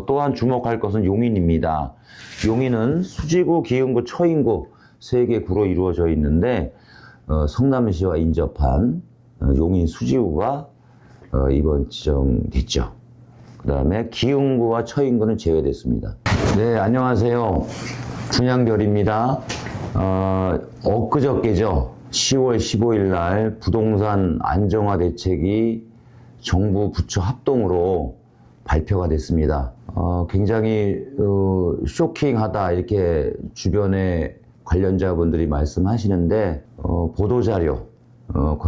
또한 주목할 것은 용인입니다. 용인은 수지구, 기흥구, 처인구 세 개 구로 이루어져 있는데 성남시와 인접한 용인 수지구가 이번 지정됐죠. 그 다음에 기흥구와 처인구는 제외됐습니다. 네, 안녕하세요. 준양별입니다. 엊그저께죠. 10월 15일 날 부동산 안정화 대책이 정부 부처 합동으로 발표가 됐습니다. 굉장히 쇼킹하다 이렇게 주변에 관련자분들이 말씀하시는데 보도자료,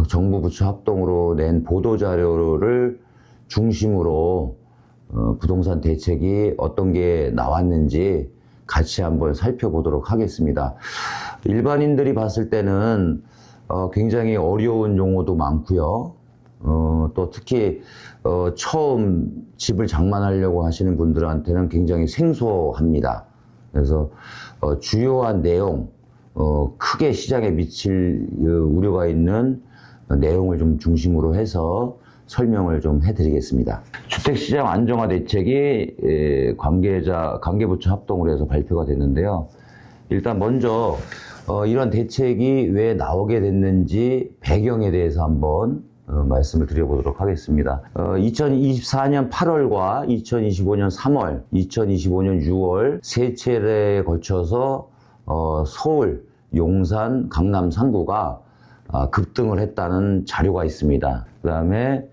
정부 부처 합동으로 낸 보도자료를 중심으로 부동산 대책이 어떤 게 나왔는지 같이 한번 살펴보도록 하겠습니다. 일반인들이 봤을 때는 굉장히 어려운 용어도 많고요. 또 특히 처음 집을 장만하려고 하시는 분들한테는 굉장히 생소합니다. 그래서 주요한 내용, 크게 시장에 미칠 우려가 있는 내용을 좀 중심으로 해서 설명을 좀 해드리겠습니다. 주택시장 안정화 대책이 관계부처 합동으로 해서 발표가 됐는데요. 일단 먼저 이런 대책이 왜 나오게 됐는지 배경에 대해서 한번 말씀을 드려보도록 하겠습니다. 2024년 8월과 2025년 3월, 2025년 6월 세 차례에 거쳐서 서울, 용산, 강남 3구가 급등을 했다는 자료가 있습니다. 그 다음에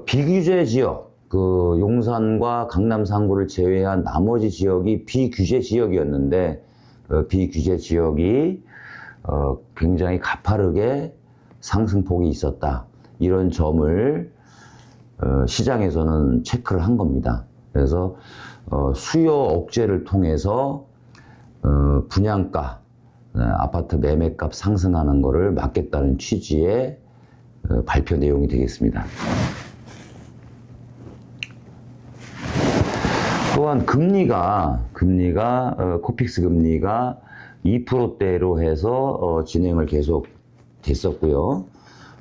비규제 지역, 용산과 강남 3구를 제외한 나머지 지역이 비규제 지역이었는데 비규제 지역이 굉장히 가파르게 상승폭이 있었다. 이런 점을 시장에서는 체크를 한 겁니다. 그래서 수요 억제를 통해서 분양가, 아파트 매매값 상승하는 것을 막겠다는 취지의 발표 내용이 되겠습니다. 또한 금리가 코픽스 금리가 2%대로 해서 진행을 계속 됐었고요.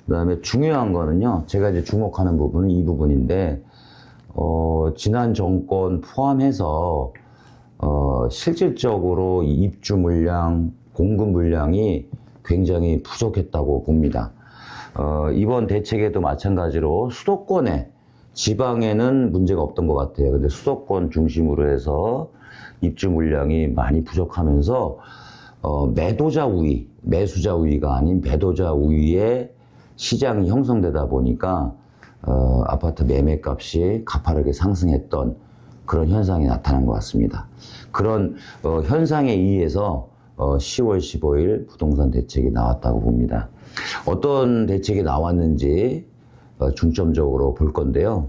그 다음에 중요한 거는요, 제가 이제 주목하는 부분은 이 부분인데, 지난 정권 포함해서, 실질적으로 입주 물량, 공급 물량이 굉장히 부족했다고 봅니다. 이번 대책에도 마찬가지로 수도권에, 지방에는 문제가 없던 것 같아요. 근데 수도권 중심으로 해서 입주 물량이 많이 부족하면서, 매도자 우위, 매수자 우위가 아닌 매도자 우위에 시장이 형성되다 보니까 아파트 매매값이 가파르게 상승했던 그런 현상이 나타난 것 같습니다. 그런 현상에 의해서 10월 15일 부동산 대책이 나왔다고 봅니다. 어떤 대책이 나왔는지 중점적으로 볼 건데요.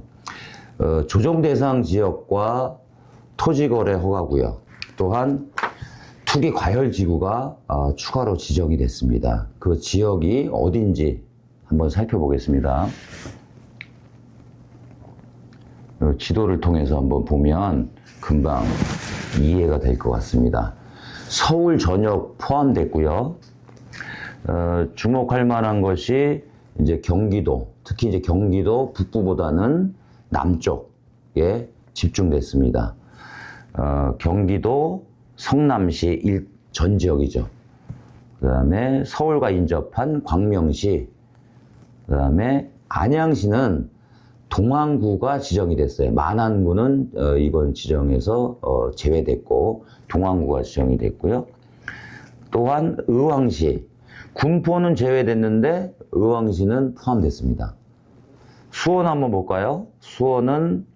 조정 대상 지역과 토지거래 허가구역, 또한 투기 과열 지구가 추가로 지정이 됐습니다. 그 지역이 어딘지 한번 살펴보겠습니다. 지도를 통해서 한번 보면 금방 이해가 될 것 같습니다. 서울 전역 포함됐고요. 주목할 만한 것이 이제 경기도, 특히 이제 경기도 북부보다는 남쪽에 집중됐습니다. 경기도 성남시 전 지역이죠. 그 다음에 서울과 인접한 광명시, 그 다음에 안양시는 동안구가 지정이 됐어요. 만안구는 이번 지정에서 제외됐고 동안구가 지정이 됐고요. 또한 의왕시, 군포는 제외됐는데 의왕시는 포함됐습니다. 수원 한번 볼까요? 수원은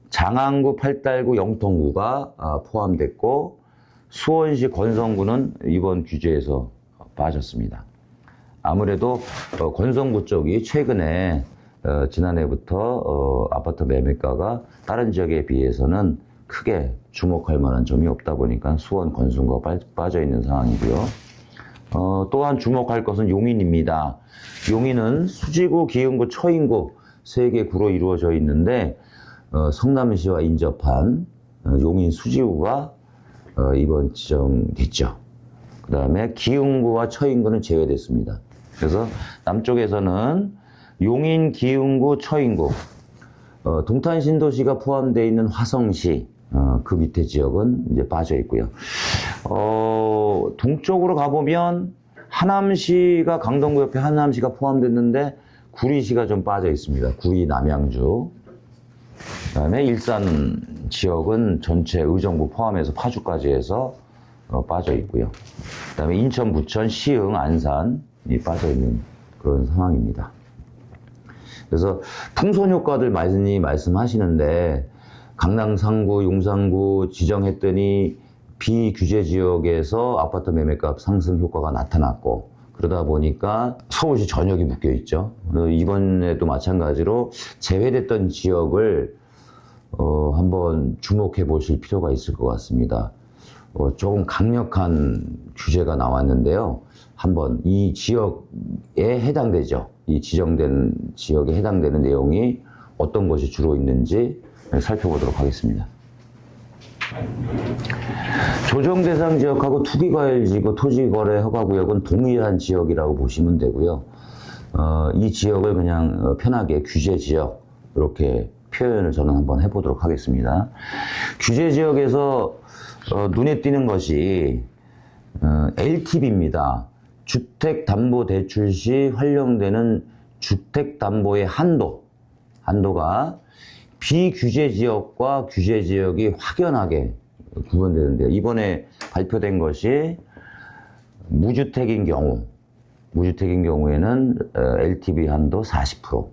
장안구, 팔달구, 영통구가 포함됐고 수원시 건성구는 이번 규제에서 빠졌습니다. 아무래도 건성구 쪽이 최근에 지난해부터 아파트 매매가가 다른 지역에 비해서는 크게 주목할 만한 점이 없다 보니까 수원, 건성구가 빠져 있는 상황이고요. 또한 주목할 것은 용인입니다. 용인은 수지구, 기흥구, 처인구 세 개 구로 이루어져 있는데 성남시와 인접한 용인 수지구가 이번 지정됐죠. 그 다음에 기흥구와 처인구는 제외됐습니다. 그래서 남쪽에서는 용인, 기흥구, 처인구, 동탄 신도시가 포함되어 있는 화성시, 그 밑에 지역은 이제 빠져 있고요. 동쪽으로 가보면 하남시가 강동구 옆에 하남시가 포함됐는데 구리시가 좀 빠져 있습니다. 구리 남양주. 그다음에 일산 지역은 전체 의정부 포함해서 파주까지 해서 빠져 있고요. 그다음에 인천, 부천, 시흥, 안산이 빠져 있는 그런 상황입니다. 그래서 풍선 효과들 많이 말씀하시는데 강남 상구, 용산구 지정했더니 비규제 지역에서 아파트 매매값 상승 효과가 나타났고 그러다 보니까 서울시 전역이 묶여 있죠. 이번에도 마찬가지로 제외됐던 지역을 한번 주목해 보실 필요가 있을 것 같습니다. 조금 강력한 규제가 나왔는데요. 한번 이 지역에 해당되죠. 이 지정된 지역에 해당되는 내용이 어떤 것이 주로 있는지 살펴보도록 하겠습니다. 조정 대상 지역하고 투기과열지구 토지거래 허가구역은 동일한 지역이라고 보시면 되고요. 이 지역을 그냥 편하게 규제지역 이렇게 표현을 저는 한번 해보도록 하겠습니다. 규제지역에서 눈에 띄는 것이 LTV입니다. 주택담보대출 시 활용되는 주택담보의 한도가 비규제지역과 규제지역이 확연하게 구분되는데요. 이번에 발표된 것이 무주택인 경우에는 LTV 한도 40%,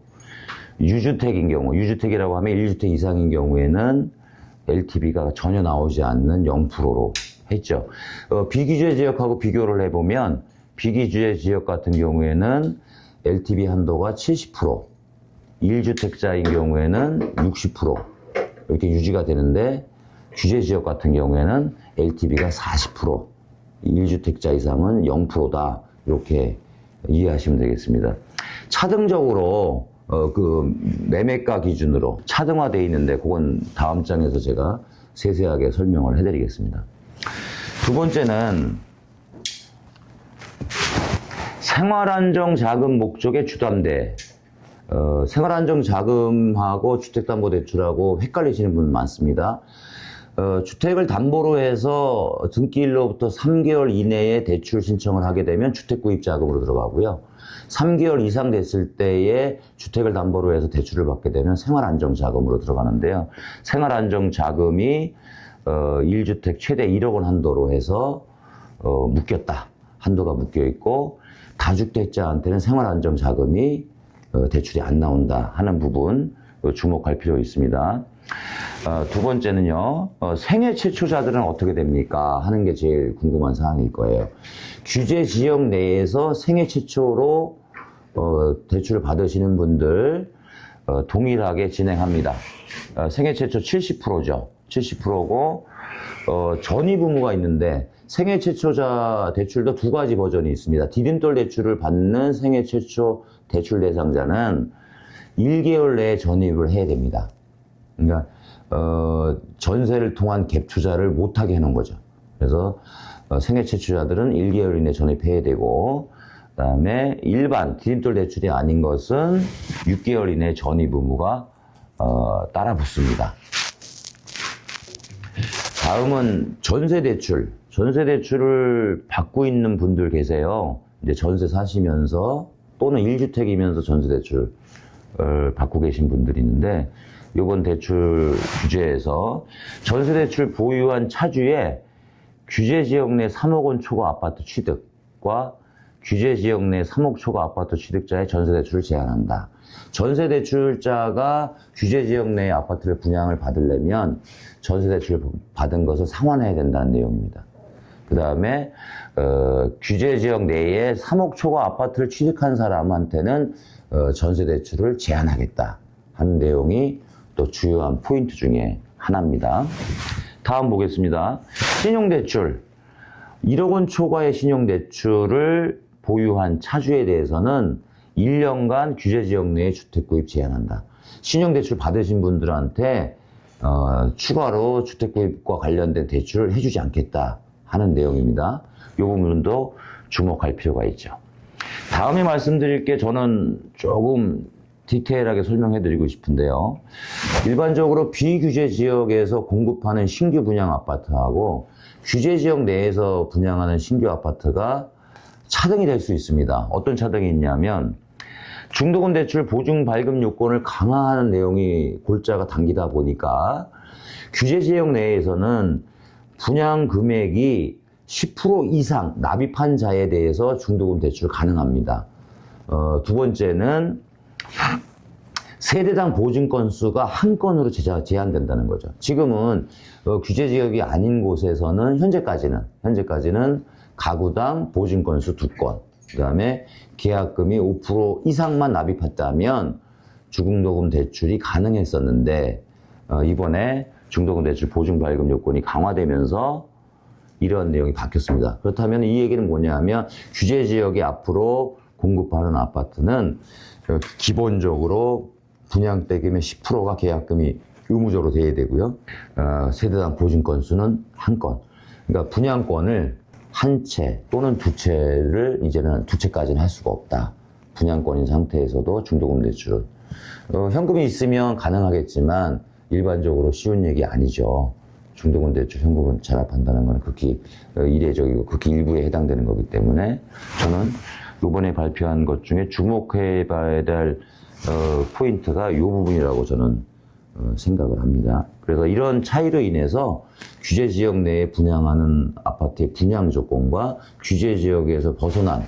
유주택이라고 하면 1주택 이상인 경우에는 LTV가 전혀 나오지 않는 0%로 했죠. 비규제 지역하고 비교를 해보면 비규제 지역 같은 경우에는 LTV 한도가 70%, 1주택자인 경우에는 60% 이렇게 유지가 되는데 규제 지역 같은 경우에는 LTV가 40%, 1주택자 이상은 0%다 이렇게 이해하시면 되겠습니다. 차등적으로 그 매매가 기준으로 차등화되어 있는데 그건 다음 장에서 제가 세세하게 설명을 해드리겠습니다. 두 번째는 생활안정자금 목적의 주담대. 생활안정자금하고 주택담보대출하고 헷갈리시는 분 많습니다. 주택을 담보로 해서 등기일로부터 3개월 이내에 대출 신청을 하게 되면 주택구입자금으로 들어가고요. 3개월 이상 됐을 때에 주택을 담보로 해서 대출을 받게 되면 생활안정자금으로 들어가는데요. 생활안정자금이 1주택 최대 1억 원 한도로 해서 묶였다. 한도가 묶여있고 다주택자한테는 생활안정자금이 대출이 안 나온다 하는 부분 주목할 필요 있습니다. 두 번째는요, 생애 최초자들은 어떻게 됩니까? 하는 게 제일 궁금한 사항일 거예요. 규제 지역 내에서 생애 최초로 대출을 받으시는 분들 동일하게 진행합니다. 생애 최초 70%죠. 70%고 전입 의무가 있는데 생애 최초자 대출도 두 가지 버전이 있습니다. 디딤돌 대출을 받는 생애 최초 대출 대상자는 1개월 내에 전입을 해야 됩니다. 그러니까 전세를 통한 갭 투자를 못하게 해놓은 거죠. 그래서 생애 최초자들은 1개월 이내 전입해야 되고 그다음에 일반 디딤돌 대출이 아닌 것은 6개월 이내 전입 의무가 따라 붙습니다. 다음은 전세대출. 전세대출을 받고 있는 분들 계세요. 이제 전세 사시면서 또는 1주택이면서 전세대출을 받고 계신 분들이 있는데 이번 대출 규제에서 전세대출 보유한 차주의 규제지역 내 3억 원 초과 아파트 취득과 규제지역 내 3억 초과 아파트 취득자의 전세대출을 제한한다. 전세대출자가 규제지역 내의 아파트를 분양을 받으려면 전세대출 받은 것을 상환해야 된다는 내용입니다. 그 다음에 규제지역 내에 3억 초과 아파트를 취득한 사람한테는 전세대출을 제한하겠다 하는 내용이 또 주요한 포인트 중에 하나입니다. 다음 보겠습니다. 신용대출. 1억 원 초과의 신용대출을 보유한 차주에 대해서는 1년간 규제지역 내에 주택구입 제한한다. 신용대출 받으신 분들한테 추가로 주택구입과 관련된 대출을 해주지 않겠다 하는 내용입니다. 이 부분도 주목할 필요가 있죠. 다음에 말씀드릴 게 저는 조금 디테일하게 설명해 드리고 싶은데요. 일반적으로 비규제 지역에서 공급하는 신규 분양 아파트하고 규제 지역 내에서 분양하는 신규 아파트가 차등이 될 수 있습니다. 어떤 차등이 있냐면 중도금 대출 보증 발급 요건을 강화하는 내용이 골자가 당기다 보니까 규제 지역 내에서는 분양 금액이 10% 이상 납입한 자에 대해서 중도금 대출 가능합니다. 두 번째는 세대당 보증 건수가 한 건으로 제한된다는 거죠. 지금은 규제 지역이 아닌 곳에서는 현재까지는 가구당 보증 건수 2건, 그 다음에 계약금이 5% 이상만 납입했다면 중도금 대출이 가능했었는데 이번에 중도금 대출 보증 발급 요건이 강화되면서 이런 내용이 바뀌었습니다. 그렇다면 이 얘기는 뭐냐면 규제 지역에 앞으로 공급하는 아파트는 기본적으로 분양대금의 10%가 계약금이 의무적으로 돼야 되고요. 세대당 보증 건수는 한 건. 그러니까 분양권을 한 채 또는 두 채를 이제는 두 채까지는 할 수가 없다. 분양권인 상태에서도 중도금 대출은. 현금이 있으면 가능하겠지만 일반적으로 쉬운 얘기 아니죠. 중도금 대출 현금을 잔압한다는 건 극히 이례적이고 극히 일부에 해당되는 거기 때문에 저는 이번에 발표한 것 중에 주목해 봐야 될 포인트가 이 부분이라고 저는 생각을 합니다. 그래서 이런 차이로 인해서 규제 지역 내에 분양하는 아파트의 분양 조건과 규제 지역에서 벗어난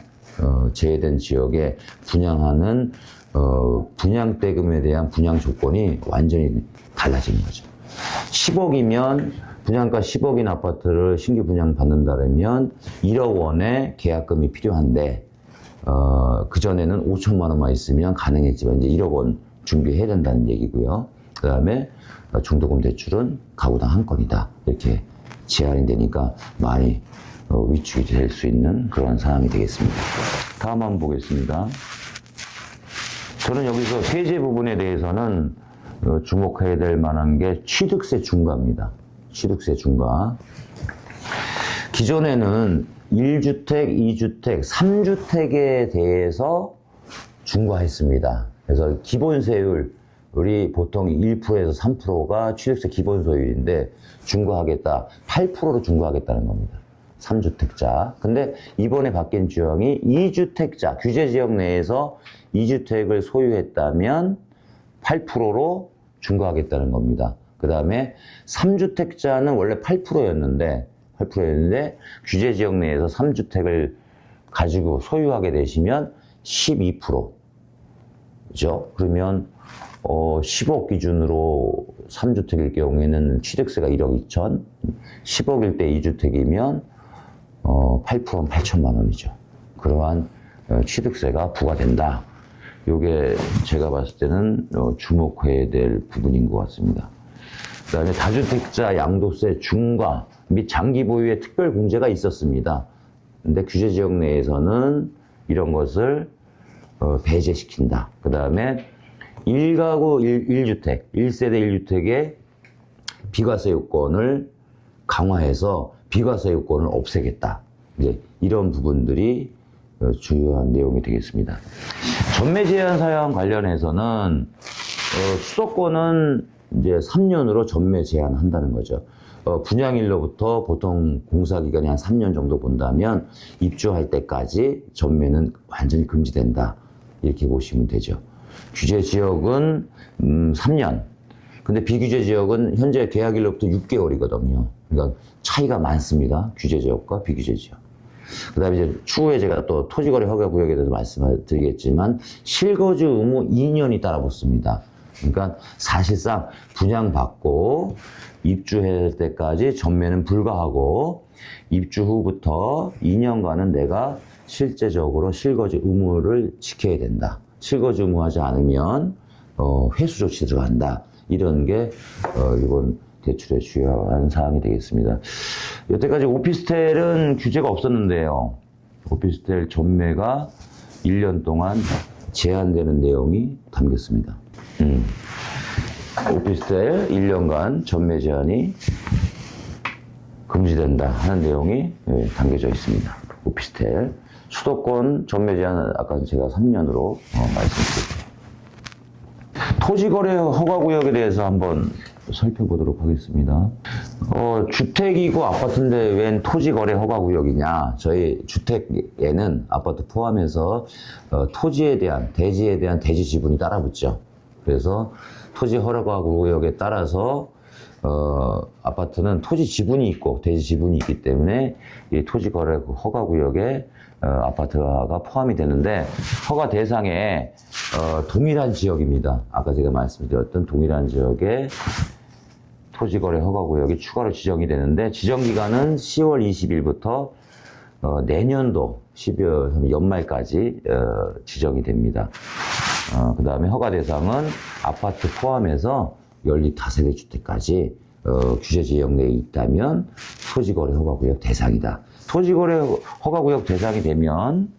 제외된 지역에 분양하는 분양대금에 대한 분양 조건이 완전히 달라지는 거죠. 10억이면 분양가 10억인 아파트를 신규 분양 받는다면 1억 원의 계약금이 필요한데 그전에는 5천만 원만 있으면 가능했지만 이제 1억 원 준비해야 된다는 얘기고요. 그 다음에 중도금 대출은 가구당 한 건이다. 이렇게 제한이 되니까 많이 위축이 될 수 있는 그런 상황이 되겠습니다. 다음 한번 보겠습니다. 저는 여기서 세제 부분에 대해서는 주목해야 될 만한 게 취득세 중과입니다. 취득세 중과. 기존에는 1주택, 2주택, 3주택에 대해서 중과했습니다. 그래서 기본세율, 우리 보통 1%에서 3%가 취득세 기본소율인데 중과하겠다, 8%로 중과하겠다는 겁니다. 3주택자. 근데 이번에 바뀐 지형이 2주택자, 규제 지역 내에서 2주택을 소유했다면 8%로 중과하겠다는 겁니다. 그 다음에 3주택자는 원래 8%였는데 규제 지역 내에서 3주택을 가지고 소유하게 되시면 12%. 그죠? 그러면 10억 기준으로 3주택일 경우에는 취득세가 1억 2천, 10억일 때 2주택이면 8%는 8천만 원이죠. 그러한 취득세가 부과된다. 요게 제가 봤을 때는 주목해야 될 부분인 것 같습니다. 그 다음에 다주택자 양도세 중과 및 장기 보유의 특별 공제가 있었습니다. 근데 규제 지역 내에서는 이런 것을 배제시킨다. 그 다음에 1가구 1주택, 1세대 1주택의 비과세 요건을 강화해서 비과세 요건을 없애겠다. 이제 이런 부분들이 주요한 내용이 되겠습니다. 전매 제한 사항 관련해서는 수도권은 이제 3년으로 전매 제한한다는 거죠. 분양일로부터 보통 공사기간이 한 3년 정도 본다면 입주할 때까지 전매는 완전히 금지된다. 이렇게 보시면 되죠. 규제 지역은 3년. 근데 비규제 지역은 현재 계약일로부터 6개월이거든요. 그러니까 차이가 많습니다. 규제 지역과 비규제 지역. 그 다음에 이제 추후에 제가 또 토지거래 허가 구역에 대해서 말씀을 드리겠지만 실거주 의무 2년이 따라 붙습니다. 그러니까 사실상 분양받고 입주할 때까지 전매는 불가하고 입주 후부터 2년간은 내가 실제적으로 실거주 의무를 지켜야 된다. 실거주 의무하지 않으면 회수 조치 들어간다. 이런 게 이번 대출의 주요한 사항이 되겠습니다. 여태까지 오피스텔은 규제가 없었는데요. 오피스텔 전매가 1년 동안 제한되는 내용이 담겼습니다. 오피스텔 1년간 전매 제한이 금지된다 하는 내용이 담겨져 있습니다. 오피스텔. 수도권 전매 제한은 아까 제가 3년으로 말씀드렸죠. 토지거래 허가구역에 대해서 한번 살펴보도록 하겠습니다. 주택이고 아파트인데 웬 토지거래 허가구역이냐. 저희 주택에는 아파트 포함해서 토지에 대한, 대지에 대한 대지 지분이 따라붙죠. 그래서 토지 허가구역에 따라서 아파트는 토지 지분이 있고 대지 지분이 있기 때문에 이 토지거래 허가구역에 아파트가 포함이 되는데 허가 대상에 동일한 지역입니다. 아까 제가 말씀드렸던 동일한 지역에 토지거래 허가구역이 추가로 지정이 되는데 지정기간은 10월 20일부터 내년도 12월 연말까지 지정이 됩니다. 그 다음에 허가 대상은 아파트 포함해서 연립 다세대 주택까지 규제 지역 내에 있다면 토지거래 허가구역 대상이다. 토지거래 허가구역 대상이 되면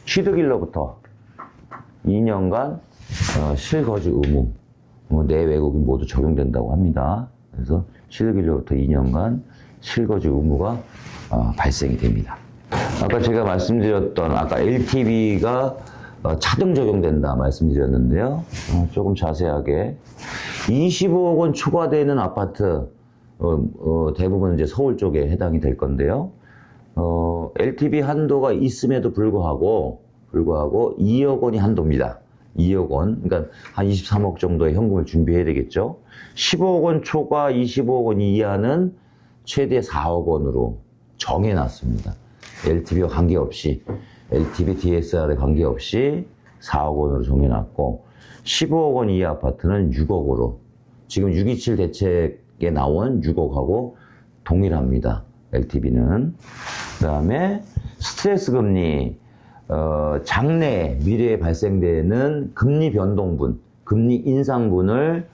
취득일로부터 2년간 실거주 의무, 내외국인 모두 적용된다고 합니다. 그래서 취득일로부터 2년간 실거주 의무가 발생이 됩니다. 아까 제가 말씀드렸던 아까 LTV가 차등 적용된다 말씀드렸는데요. 조금 자세하게 25억 원 초과되는 아파트 대부분 이제 서울 쪽에 해당이 될 건데요. LTV 한도가 있음에도 불구하고 2억 원이 한도입니다. 2억 원, 그러니까 한 23억 정도의 현금을 준비해야 되겠죠. 15억 원 초과 25억 원 이하는 최대 4억 원으로 정해놨습니다. LTV와 관계없이, LTV, DSR에 관계없이 4억 원으로 정해놨고 15억 원 이하 아파트는 6억으로 지금 627 대책에 나온 6억하고 동일합니다. LTV는. 그 다음에 스트레스 금리, 장래 미래에 발생되는 금리 변동분, 금리 인상분을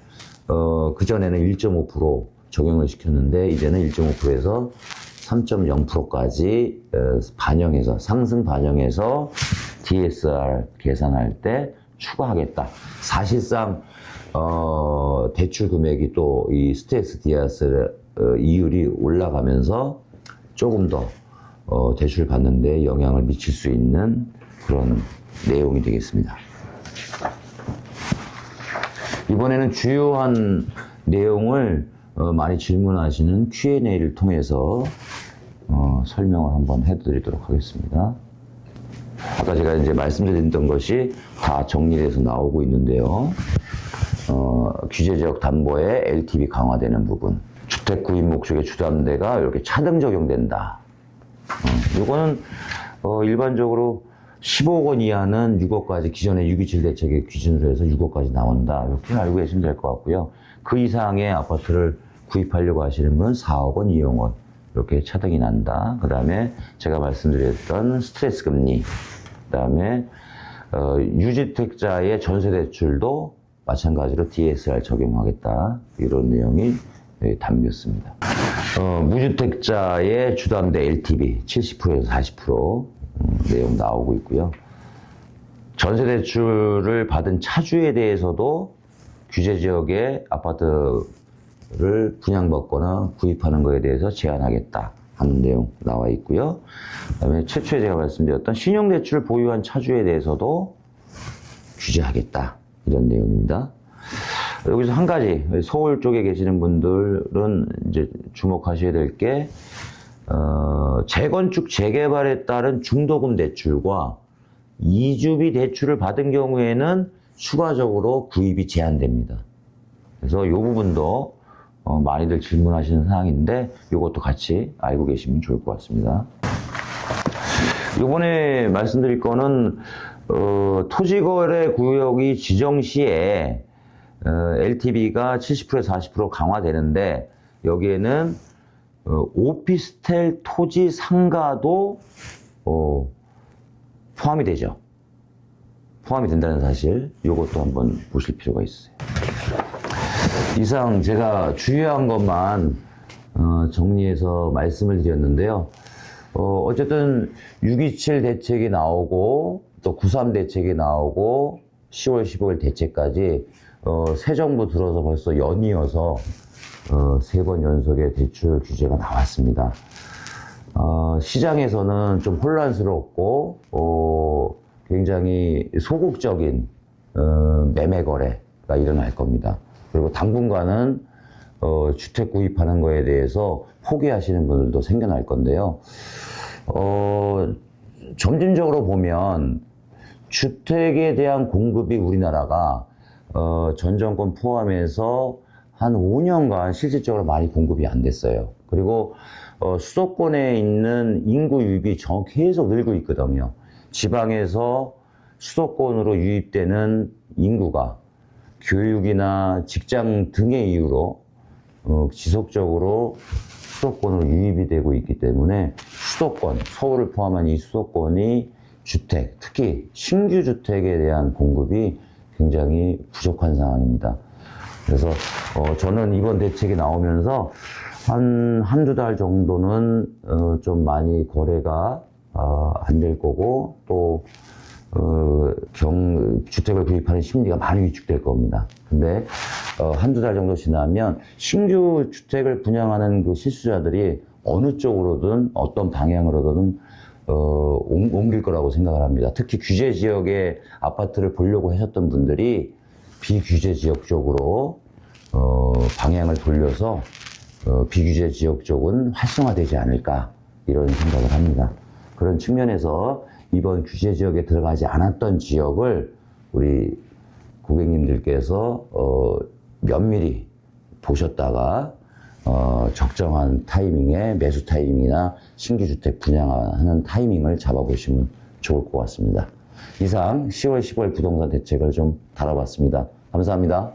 그전에는 1.5% 적용을 시켰는데 이제는 1.5%에서 3.0%까지 반영해서 상승 반영해서 DSR 계산할 때 추가하겠다. 사실상 대출 금액이 또 이 스트레스 DSR 이율이 올라가면서 조금 더 대출 받는 데 영향을 미칠 수 있는 그런 내용이 되겠습니다. 이번에는 주요한 내용을 많이 질문하시는 Q&A를 통해서 설명을 한번 해드리도록 하겠습니다. 아까 제가 이제 말씀드렸던 것이 다 정리돼서 나오고 있는데요. 규제지역 담보에 LTV 강화되는 부분, 주택 구입 목적의 주담대가 이렇게 차등 적용된다. 이거는 일반적으로 15억 원 이하는 6억까지 기존의 627 대책의 기준으로 해서 6억까지 나온다. 이렇게 알고 계시면 될 것 같고요. 그 이상의 아파트를 구입하려고 하시는 분 4억 원, 2억 원 이렇게 차등이 난다. 그 다음에 제가 말씀드렸던 스트레스 금리, 그 다음에 유주택자의 전세 대출도 마찬가지로 DSR 적용하겠다. 이런 내용이 담겼습니다. 무주택자의 주담대 LTV 70%에서 40% 내용 나오고 있고요. 전세 대출을 받은 차주에 대해서도 규제 지역의 아파트를 분양받거나 구입하는 것에 대해서 제한하겠다 하는 내용 나와 있고요. 그다음에 최초에 제가 말씀드렸던 신용대출 보유한 차주에 대해서도 규제하겠다 이런 내용입니다. 여기서 한 가지 서울 쪽에 계시는 분들은 이제 주목하셔야 될 게 재건축 재개발에 따른 중도금 대출과 이주비 대출을 받은 경우에는 추가적으로 구입이 제한됩니다. 그래서 이 부분도 많이들 질문하시는 사항인데 이것도 같이 알고 계시면 좋을 것 같습니다. 이번에 말씀드릴 거는 토지거래 구역이 지정 시에 LTV가 70%에서 40% 강화되는데 여기에는 오피스텔 토지 상가도 포함이 되죠. 포함이 된다는 사실 이것도 한번 보실 필요가 있어요. 이상 제가 주요한 것만 정리해서 말씀을 드렸는데요. 어쨌든 627 대책이 나오고 또 93 대책이 나오고 10월 15일 대책까지 새 정부 들어서 벌써 연이어서 3번 연속의 대출 규제가 나왔습니다. 시장에서는 좀 혼란스럽고 굉장히 소극적인 매매 거래 일어날 겁니다. 그리고 당분간은 주택 구입하는 거에 대해서 포기하시는 분들도 생겨날 건데요. 점진적으로 보면 주택에 대한 공급이 우리나라가 전 정권 포함해서 한 5년간 실질적으로 많이 공급이 안 됐어요. 그리고 수도권에 있는 인구 유입이 계속 늘고 있거든요. 지방에서 수도권으로 유입되는 인구가 교육이나 직장 등의 이유로 지속적으로 수도권으로 유입이 되고 있기 때문에 수도권, 서울을 포함한 이 수도권이 주택, 특히 신규 주택에 대한 공급이 굉장히 부족한 상황입니다. 그래서 저는 이번 대책이 나오면서 한두 달 정도는 좀 많이 거래가 안 될 거고, 또 주택을 구입하는 심리가 많이 위축될 겁니다. 근데 한두 달 정도 지나면 신규 주택을 분양하는 그 실수자들이 어느 쪽으로든 어떤 방향으로든 옮길 거라고 생각을 합니다. 특히 규제 지역의 아파트를 보려고 하셨던 분들이 비규제 지역 쪽으로 방향을 돌려서 비규제 지역 쪽은 활성화되지 않을까, 이런 생각을 합니다. 그런 측면에서 이번 규제 지역에 들어가지 않았던 지역을 우리 고객님들께서 면밀히 보셨다가 적정한 타이밍에 매수 타이밍이나 신규 주택 분양하는 타이밍을 잡아보시면 좋을 것 같습니다. 이상 10월 15일 부동산 대책을 좀 다뤄봤습니다. 감사합니다.